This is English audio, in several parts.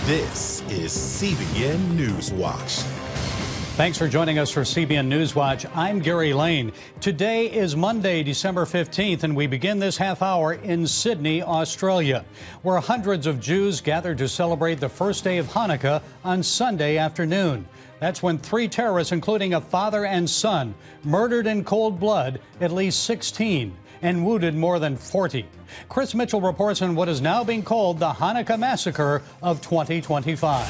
This is CBN NewsWatch. Thanks for joining us for CBN NewsWatch. I'm Gary Lane. Today is Monday, December 15th, and we begin this half hour in Sydney, Australia, where hundreds of Jews gathered to celebrate the first day of Hanukkah on Sunday afternoon. That's when 3 terrorists, including a father and son, murdered in cold blood at least 16 and wounded more than 40. Chris Mitchell reports on what is now being called the Hanukkah Massacre of 2025.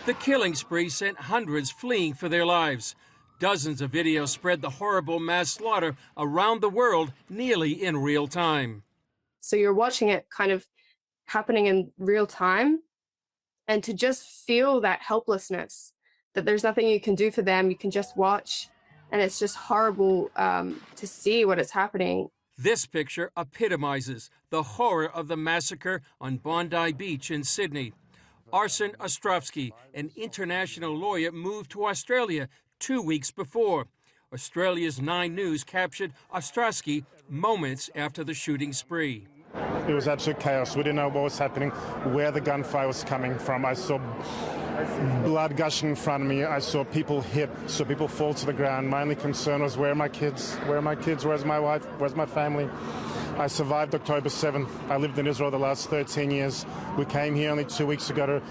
The killing spree sent hundreds fleeing for their lives. Dozens of videos spread the horrible mass slaughter around the world nearly in real time. So you're watching it kind of happening in real time, and to just feel that helplessness, that there's nothing you can do for them, you can just watch, and it's just horrible to see what is happening. This picture epitomizes the horror of the massacre on Bondi Beach in Sydney. Arsen Ostrovsky, an international lawyer, moved to Australia 2 weeks before. Australia's 9 News captured Ostrovsky moments after the shooting spree. It was absolute chaos. We didn't know what was happening, where the gunfire was coming from. I saw blood gushing in front of me. I saw people hit, saw people fall to the ground. My only concern was, where are my kids? Where are my kids? Where's my wife? Where's my family? I survived October 7th. I lived in Israel the last 13 years. We came here only 2 weeks ago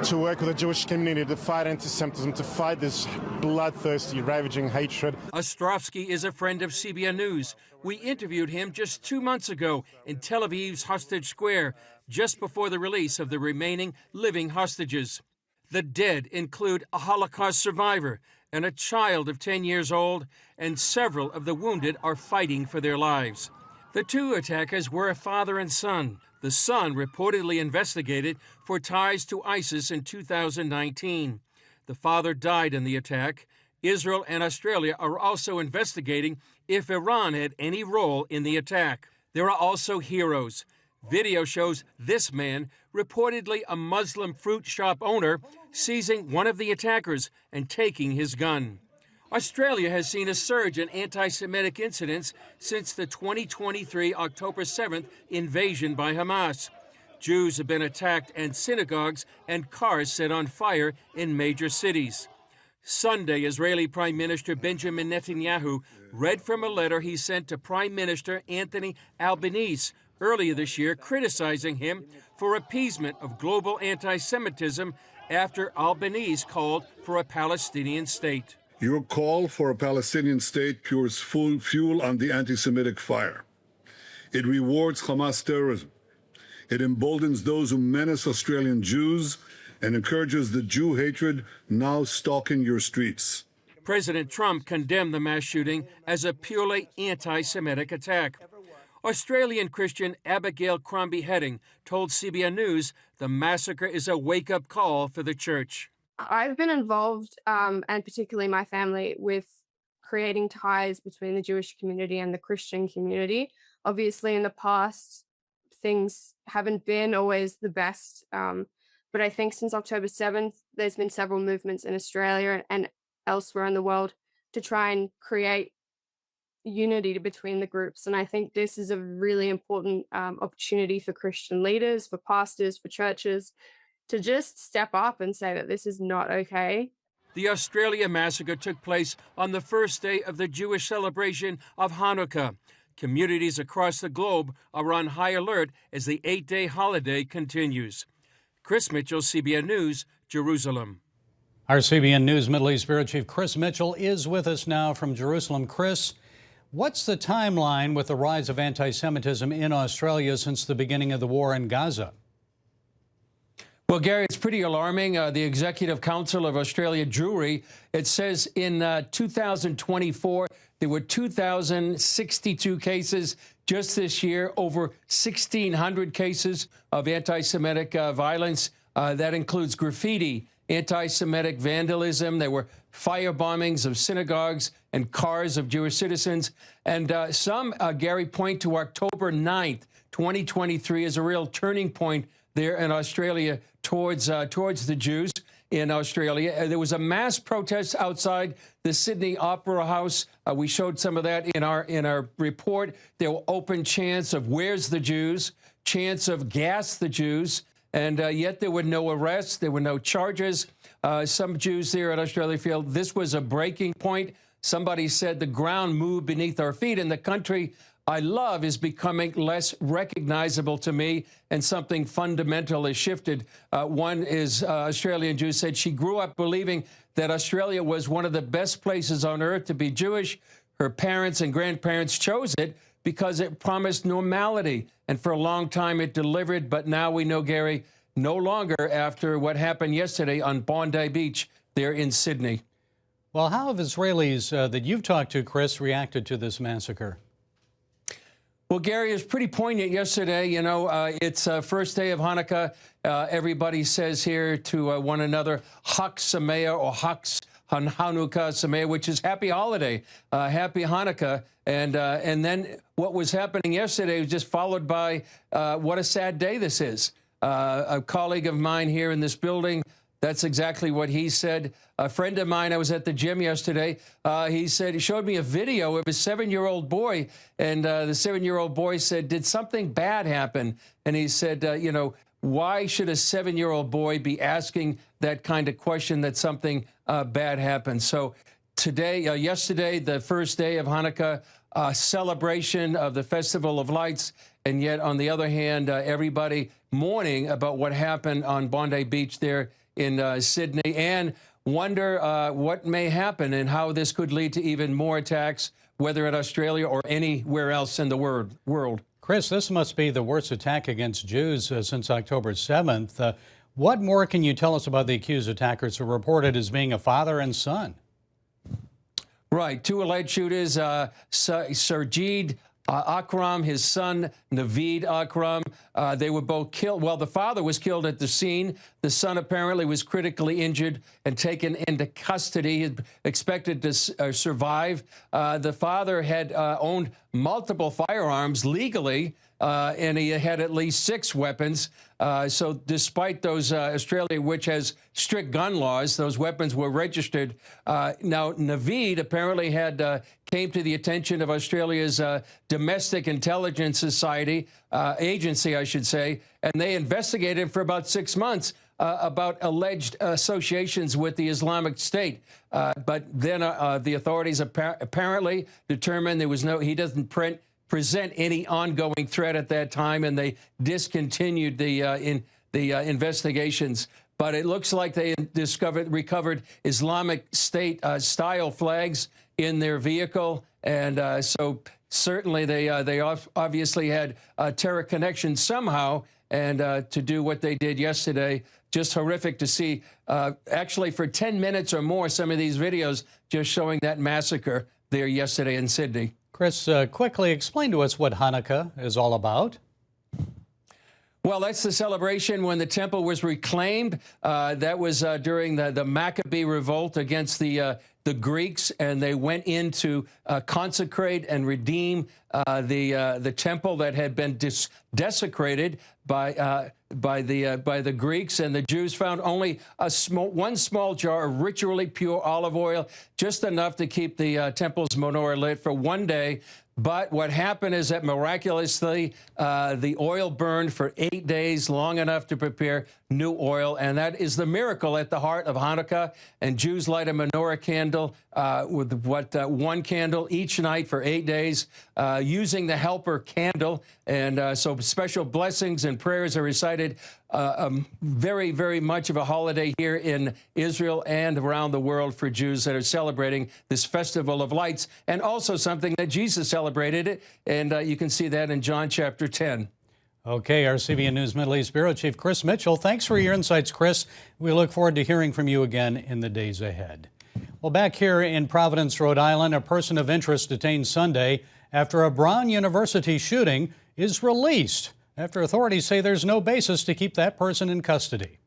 to work with the Jewish community, to fight anti-Semitism, to fight this bloodthirsty, ravaging hatred. Ostrovsky is a friend of CBN News. We interviewed him just 2 months ago in Tel Aviv's Hostage Square, just before the release of the remaining living hostages. The dead include a Holocaust survivor and a child of 10 years old, and several of the wounded are fighting for their lives. The 2 attackers were a father and son. The son reportedly investigated for ties to ISIS in 2019. The father died in the attack. Israel and Australia are also investigating if Iran had any role in the attack. There are also heroes. Video shows this man, reportedly a Muslim fruit shop owner, seizing one of the attackers and taking his gun. Australia has seen a surge in anti-Semitic incidents since the 2023 October 7th invasion by Hamas. Jews have been attacked and synagogues and cars set on fire in major cities. Sunday, Israeli Prime Minister Benjamin Netanyahu read from a letter he sent to Prime Minister Anthony Albanese earlier this year, criticizing him for appeasement of global anti-Semitism after Albanese called for a Palestinian state. Your call for a Palestinian state pours full fuel on the anti-Semitic fire. It rewards Hamas terrorism. It emboldens those who menace Australian Jews and encourages the Jew hatred now stalking your streets. President Trump condemned the mass shooting as a purely anti-Semitic attack. Australian Christian Abigail Crombie Heading told CBN News the massacre is a wake-up call for the church. I've been involved, and particularly my family, with creating ties between the Jewish community and the Christian community. Obviously, in the past, things haven't been always the best, but I think since October 7th, there's been several movements in Australia and elsewhere in the world to try and create unity between the groups. And I think this is a really important opportunity for Christian leaders, for pastors, for churches, to just step up and say that this is not okay. The Australia massacre took place on the first day of the Jewish celebration of Hanukkah. Communities across the globe are on high alert as the 8-day holiday continues. Chris Mitchell, CBN News, Jerusalem. Our CBN News Middle East Bureau Chief Chris Mitchell is with us now from Jerusalem. Chris, what's the timeline with the rise of anti-Semitism in Australia since the beginning of the war in Gaza? Well, Gary, it's pretty alarming. The Executive Council of Australia Jewry, it says in 2024, there were 2,062 cases just this year, over 1,600 cases of anti-Semitic violence. That includes graffiti, anti-Semitic vandalism. There were fire bombings of synagogues and cars of Jewish citizens. And some, Gary, point to October 9th, 2023 as a real turning point there in Australia towards the Jews in Australia. There was a mass protest outside the Sydney Opera House We showed some of that in our report. There were open chants of "Where's the Jews?" chants of "Gas the Jews," and yet there were no arrests. There were no charges. Some Jews there at Australia feel this was a breaking point. Somebody said the ground moved beneath our feet, and the country I love is becoming less recognizable to me, and something fundamental has shifted. One is Australian Jew said she grew up believing that Australia was one of the best places on earth to be Jewish. Her parents and grandparents chose it because it promised normality, and for a long time it delivered. But now we know, Gary, no longer after what happened yesterday on Bondi Beach there in Sydney. Well, how have Israelis that you've talked to, Chris, reacted to this massacre? Well, Gary, it's pretty poignant yesterday. You know, it's first day of Hanukkah. Everybody says here to one another, Chag Sameach, or Hannukah Sameach, which is happy holiday, happy Hanukkah. And then what was happening yesterday was just followed by what a sad day this is. A colleague of mine here in this building, that's exactly what he said. A friend of mine, I was at the gym yesterday, he showed me a video of his 7-year-old boy, and the 7-year-old boy said, did something bad happen? And he said, you know, why should a 7-year-old boy be asking that kind of question that something bad happened? So today, yesterday, the first day of Hanukkah, celebration of the Festival of Lights, and yet on the other hand, everybody mourning about what happened on Bondi Beach there in Sydney, and wonder what may happen and how this could lead to even more attacks, whether in Australia or anywhere else in the world. Chris, this must be the worst attack against Jews since October 7th. What more can you tell us about the accused attackers who are reported as being a father and son? Right. Two alleged shooters, Sarjeed Akram, his son, Naveed Akram. They were both killed. Well, the father was killed at the scene. The son apparently was critically injured and taken into custody. He expected to survive. The father had owned multiple firearms legally, and he had at least 6 weapons. So despite those, Australia, which has strict gun laws, those weapons were registered. Now, Naveed apparently came to the attention of Australia's Domestic Intelligence Society, agency, I should say, and they investigated him for about 6 months about alleged associations with the Islamic State. But then the authorities apparently determined he doesn't present any ongoing threat at that time, and they discontinued the investigations. But it looks like they recovered Islamic State style flags in their vehicle, and so certainly they obviously had a terror connection somehow, and to do what they did yesterday, just horrific to see. Actually, for 10 minutes or more, some of these videos just showing that massacre there yesterday in Sydney. Chris, quickly explain to us what Hanukkah is all about. Well, that's the celebration when the temple was reclaimed. That was during the Maccabee revolt against the Greeks, and they went in to consecrate and redeem the temple that had been desecrated by the Greeks, and the Jews found only one small jar of ritually pure olive oil, just enough to keep the temple's menorah lit for one day. But what happened is that miraculously, the oil burned for 8 days, long enough to prepare new oil. And that is the miracle at the heart of Hanukkah. And Jews light a menorah candle with one candle each night for 8 days, using the helper candle. And so special blessings and prayers are recited. Very, very much of a holiday here in Israel and around the world for Jews that are celebrating this Festival of Lights, and also something that Jesus celebrated it. And you can see that in John chapter 10. Okay, our CBN News Middle East Bureau Chief Chris Mitchell, thanks for your insights, Chris. We look forward to hearing from you again in the days ahead. Well, back here in Providence, Rhode Island, a person of interest detained Sunday after a Brown University shooting is released after authorities say there's no basis to keep that person in custody.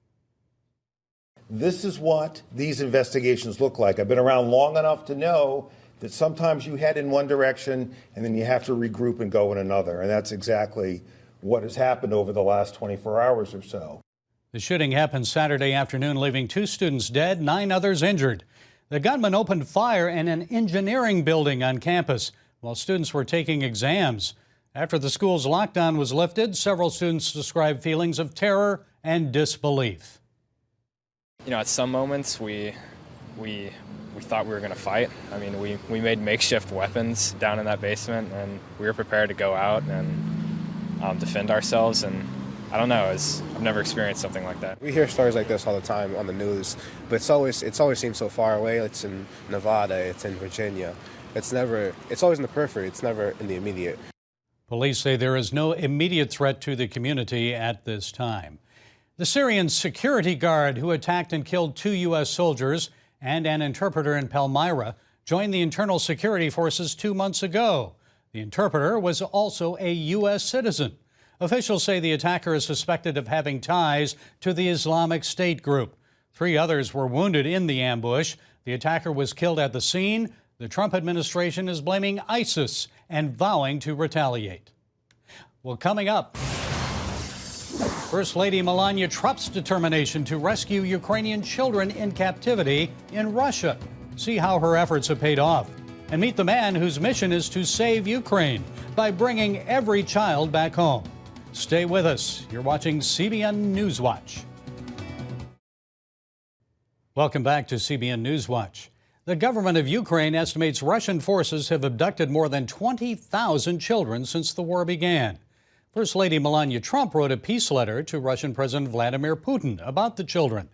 This is what these investigations look like. I've been around long enough to know that sometimes you head in one direction and then you have to regroup and go in another. And that's exactly what has happened over the last 24 hours or so. The shooting happened Saturday afternoon, leaving 2 students dead, 9 others injured. The gunman opened fire in an engineering building on campus while students were taking exams. After the school's lockdown was lifted, several students described feelings of terror and disbelief. You know, at some moments we thought we were going to fight. I mean, we made makeshift weapons down in that basement, and we were prepared to go out and defend ourselves. And I don't know, I've never experienced something like that. We hear stories like this all the time on the news, but it's always seems so far away. It's in Nevada, it's in Virginia. It's always in the periphery. It's never in the immediate. Police say there is no immediate threat to the community at this time. The Syrian security guard who attacked and killed 2 U.S. soldiers and an interpreter in Palmyra joined the internal security forces 2 months ago. The interpreter was also a U.S. citizen. Officials say the attacker is suspected of having ties to the Islamic State group. 3 others were wounded in the ambush. The attacker was killed at the scene. The Trump administration is blaming ISIS and vowing to retaliate. Well, coming up, First Lady Melania Trump's determination to rescue Ukrainian children in captivity in Russia. See how her efforts have paid off. And meet the man whose mission is to save Ukraine by bringing every child back home. Stay with us. You're watching CBN NewsWatch. Welcome back to CBN NewsWatch. The government of Ukraine estimates Russian forces have abducted more than 20,000 children since the war began. First Lady Melania Trump wrote a peace letter to Russian President Vladimir Putin about the children.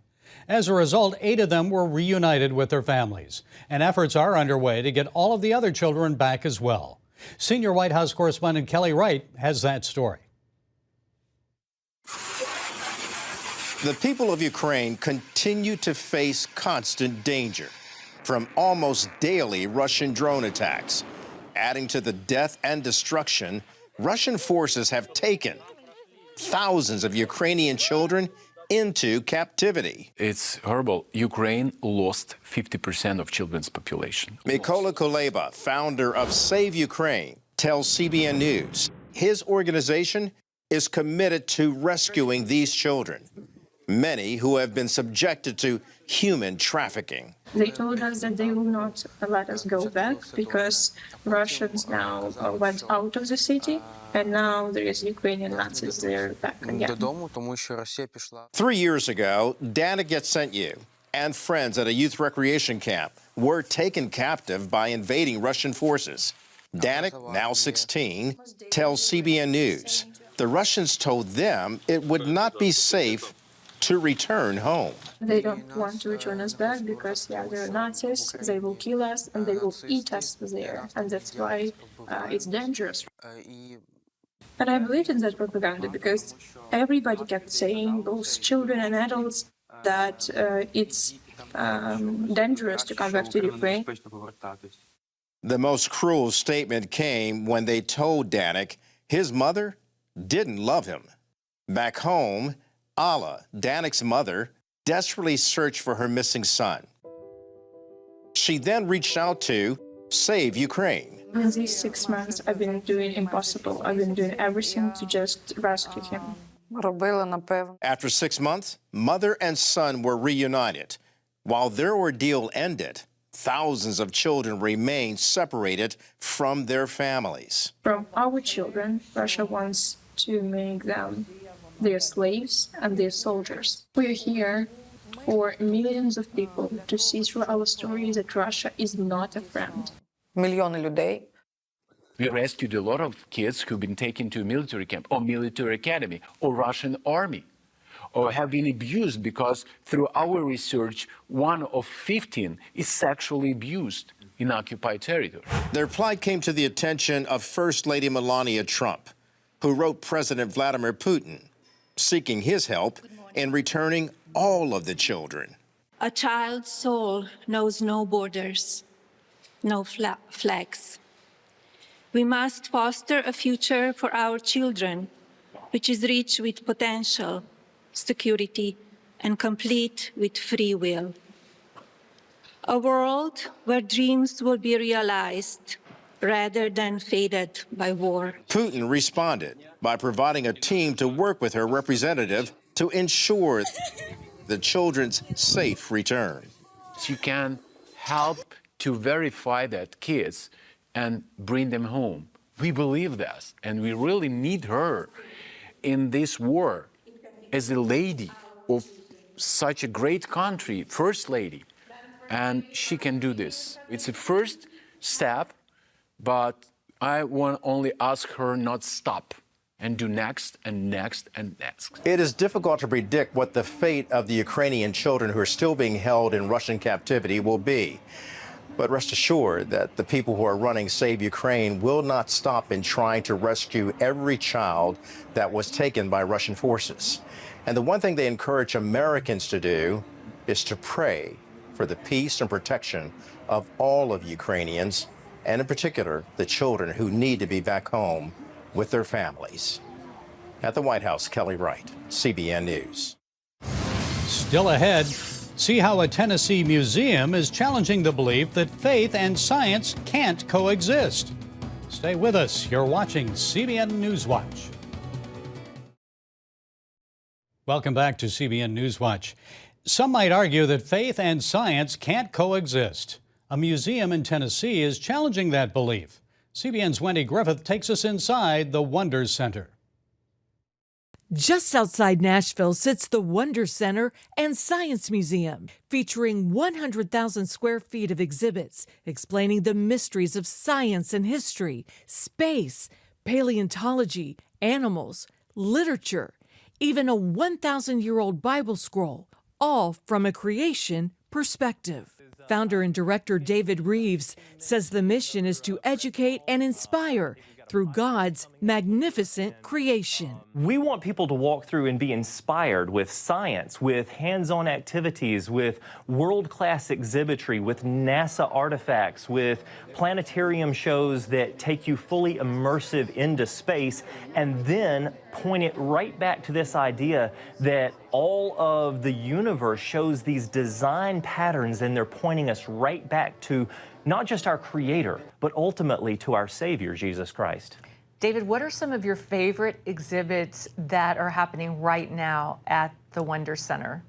As a result, 8 of them were reunited with their families, and efforts are underway to get all of the other children back as well. Senior White House correspondent Kelly Wright has that story. The people of Ukraine continue to face constant danger from almost daily Russian drone attacks. Adding to the death and destruction, Russian forces have taken thousands of Ukrainian children into captivity. It's horrible. Ukraine lost 50% of children's population. Mykola Kuleba, founder of Save Ukraine, tells CBN News his organization is committed to rescuing these children, many who have been subjected to human trafficking. They told us that they will not let us go back because Russians now went out of the city, and now there is Ukrainian Nazis there back again. 3 years ago, Danica Yatsenyu and friends at a youth recreation camp were taken captive by invading Russian forces. Danica, now 16, tells CBN News the Russians told them it would not be safe to return home. They don't want to return us back because, they're Nazis, they will kill us, and they will eat us there, and that's why it's dangerous. And I believed in that propaganda because everybody kept saying, both children and adults, that it's dangerous to come back to Ukraine. The most cruel statement came when they told Danica his mother didn't love him. Back home, Alla, Danica's mother, desperately searched for her missing son. She then reached out to Save Ukraine. In these 6 months, I've been doing impossible. I've been doing everything to just rescue him. After 6 months, mother and son were reunited. While their ordeal ended, thousands of children remain separated from their families. From our children, Russia wants to make them their slaves and their soldiers. We're here for millions of people to see through our story that Russia is not a friend. We rescued a lot of kids who've been taken to a military camp or military academy or Russian army, or have been abused because through our research, 1 of 15 is sexually abused in occupied territory. Their plight came to the attention of First Lady Melania Trump, who wrote President Vladimir Putin, seeking his help in returning all of the children. A child's soul knows no borders, no flags. We must foster a future for our children, which is rich with potential, security, and complete with free will. A world where dreams will be realized rather than faded by war. Putin responded by providing a team to work with her representative to ensure the children's safe return. You can help to verify that kids and bring them home. We believe that, and we really need her in this war as a lady of such a great country, first lady, and she can do this. It's a first step, but I want only ask her not stop and do next and next and next. It is difficult to predict what the fate of the Ukrainian children who are still being held in Russian captivity will be. But rest assured that the people who are running Save Ukraine will not stop in trying to rescue every child that was taken by Russian forces. And the one thing they encourage Americans to do is to pray for the peace and protection of all of Ukrainians, and in particular, the children who need to be back home with their families. At the White House, Kelly Wright, CBN News. Still ahead, see how a Tennessee museum is challenging the belief that faith and science can't coexist. Stay with us. You're watching CBN NewsWatch. Welcome back to CBN NewsWatch. Some might argue that faith and science can't coexist. A museum in Tennessee is challenging that belief. CBN's Wendy Griffith takes us inside the Wonder Center. Just outside Nashville sits the Wonder Center and Science Museum, featuring 100,000 square feet of exhibits explaining the mysteries of science and history, space, paleontology, animals, literature, even a 1,000-year-old Bible scroll, all from a creation perspective. Founder and director David Reeves says the mission is to educate and inspire through God's magnificent creation. We want people to walk through and be inspired with science, with hands-on activities, with world-class exhibitry, with NASA artifacts, with planetarium shows that take you fully immersive into space, and then point it right back to this idea that all of the universe shows these design patterns, and they're pointing us right back to not just our Creator, but ultimately to our Savior, Jesus Christ. David, what are some of your favorite exhibits that are happening right now at the Wonder Center?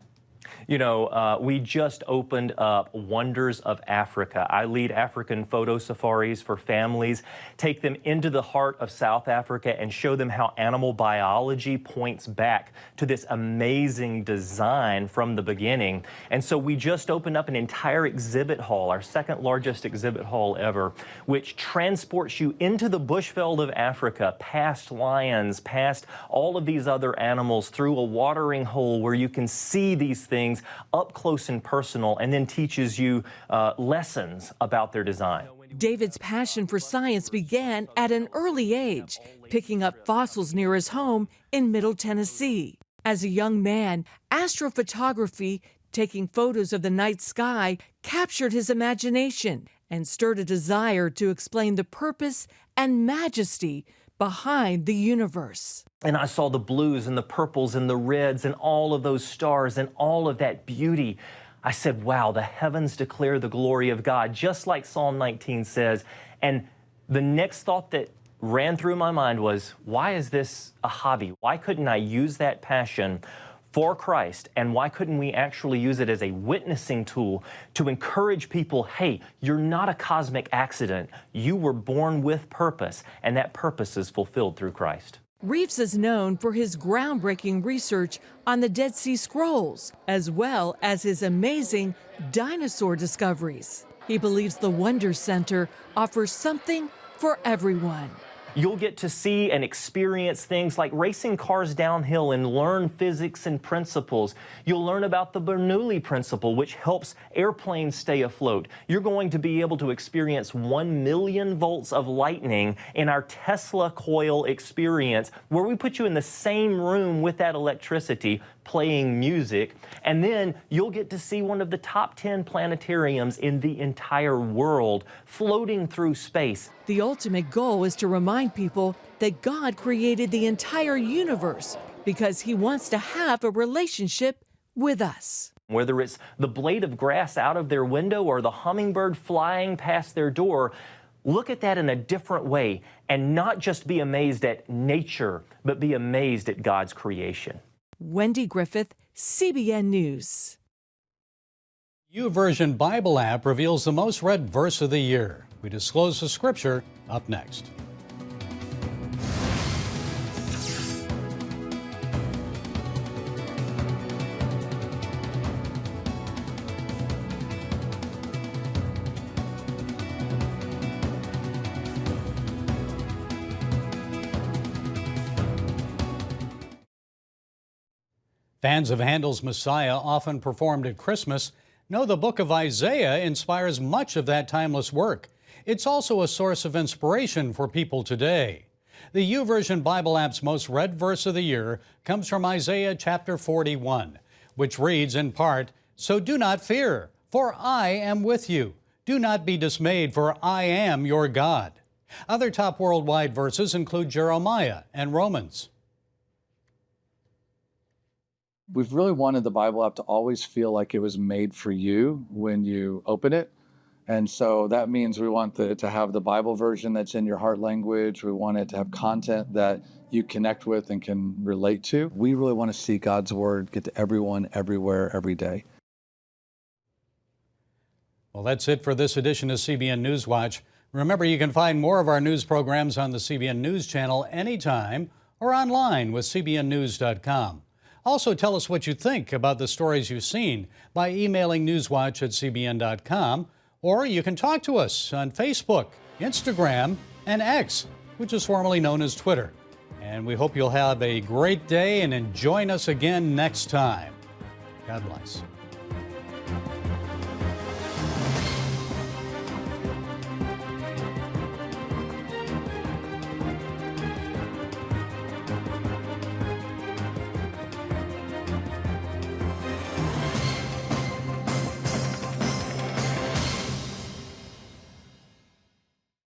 You know, we just opened up Wonders of Africa. I lead African photo safaris for families, take them into the heart of South Africa and show them how animal biology points back to this amazing design from the beginning. And so we just opened up an entire exhibit hall, our second largest exhibit hall ever, which transports you into the bushveld of Africa, past lions, past all of these other animals, through a watering hole where you can see these things up close and personal, and then teaches you lessons about their design. David's passion for science began at an early age, picking up fossils near his home in Middle Tennessee. As a young man, astrophotography, taking photos of the night sky, captured his imagination and stirred a desire to explain the purpose and majesty behind the universe. And I saw the blues and the purples and the reds and all of those stars and all of that beauty. I said, wow, the heavens declare the glory of God, just like Psalm 19 says. And the next thought that ran through my mind was, why is this a hobby? Why couldn't I use that passion for Christ? And why couldn't we actually use it as a witnessing tool to encourage people, hey, you're not a cosmic accident. You were born with purpose, and that purpose is fulfilled through Christ. Reeves is known for his groundbreaking research on the Dead Sea Scrolls, as well as his amazing dinosaur discoveries. He believes the Wonder Center offers something for everyone. You'll get to see and experience things like racing cars downhill and learn physics and principles. You'll learn about the Bernoulli principle, which helps airplanes stay afloat. You're going to be able to experience 1 million volts of lightning in our Tesla coil experience, where we put you in the same room with that electricity playing music. And then you'll get to see one of the top 10 planetariums in the entire world floating through space. The ultimate goal is to remind people that God created the entire universe because He wants to have a relationship with us. Whether it's the blade of grass out of their window or the hummingbird flying past their door, look at that in a different way and not just be amazed at nature, but be amazed at God's creation. Wendy Griffith, CBN News. YouVersion Bible app reveals the most read verse of the year. We disclose the scripture up next. Fans of Handel's Messiah, often performed at Christmas, know the book of Isaiah inspires much of that timeless work. It's also a source of inspiration for people today. The YouVersion Bible app's most read verse of the year comes from Isaiah chapter 41, which reads in part, "So do not fear, for I am with you. Do not be dismayed, for I am your God." Other top worldwide verses include Jeremiah and Romans. We've really wanted the Bible app to always feel like it was made for you when you open it. And so that means we want to have the Bible version that's in your heart language. We want it to have content that you connect with and can relate to. We really want to see God's word get to everyone, everywhere, every day. Well, that's it for this edition of CBN NewsWatch. Remember, you can find more of our news programs on the CBN News channel anytime or online with cbnnews.com. Also, tell us what you think about the stories you've seen by emailing newswatch@cbn.com, or you can talk to us on Facebook, Instagram, and X, which is formerly known as Twitter. And we hope you'll have a great day and join us again next time. God bless.